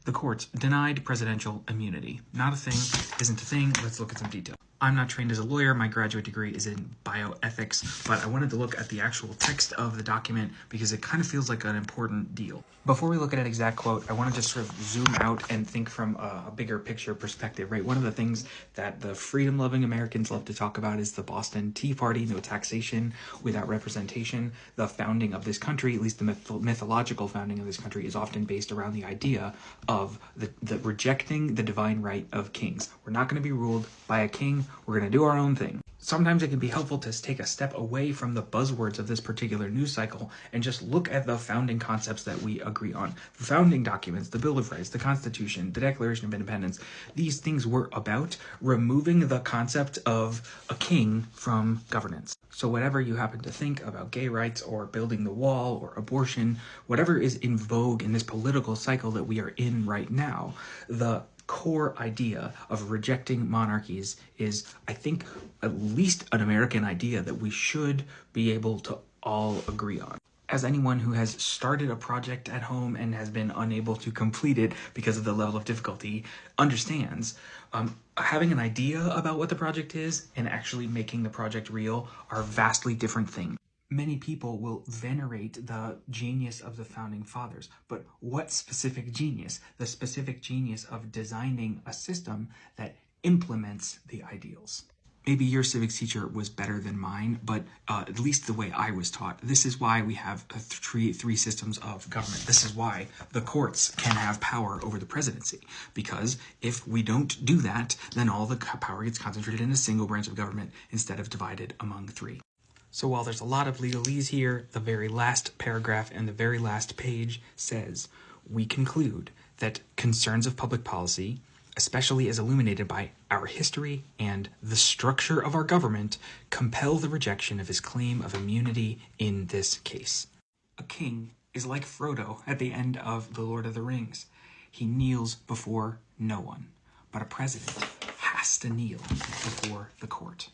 The courts denied presidential immunity. Not a thing, isn't a thing. Let's look at some detail. I'm not trained as a lawyer. My graduate degree is in bioethics, but I wanted to look at the actual text of the document because it kind of feels like an important deal. Before we look at an exact quote, I want to just sort of zoom out and think from a bigger picture perspective, right? One of the things that the freedom-loving Americans love to talk about is the Boston Tea Party, no taxation without representation. The founding of this country, at least the mythological founding of this country, is often based around the idea of the rejecting the divine right of kings. We're not going to be ruled by a king. We're going to do our own thing. Sometimes it can be helpful to take a step away from the buzzwords of this particular news cycle and just look at the founding concepts that we agree on. The founding documents, the Bill of Rights, the Constitution, the Declaration of Independence, these things were about removing the concept of a king from governance. So whatever you happen to think about gay rights or building the wall or abortion, whatever is in vogue in this political cycle that we are in right now, the core idea of rejecting monarchies is, I think, at least an American idea that we should be able to all agree on. As anyone who has started a project at home and has been unable to complete it because of the level of difficulty understands, having an idea about what the project is and actually making the project real are vastly different things. Many people will venerate the genius of the founding fathers, but what specific genius? The specific genius of designing a system that implements the ideals. Maybe your civics teacher was better than mine, but at least the way I was taught, this is why we have three systems of government. This is why the courts can have power over the presidency, because if we don't do that, then all the power gets concentrated in a single branch of government instead of divided among three. So while there's a lot of legalese here, the very last paragraph and the very last page says, we conclude that concerns of public policy, especially as illuminated by our history and the structure of our government, compel the rejection of his claim of immunity in this case. A king is like Frodo at the end of The Lord of the Rings. He kneels before no one, but a president has to kneel before the court.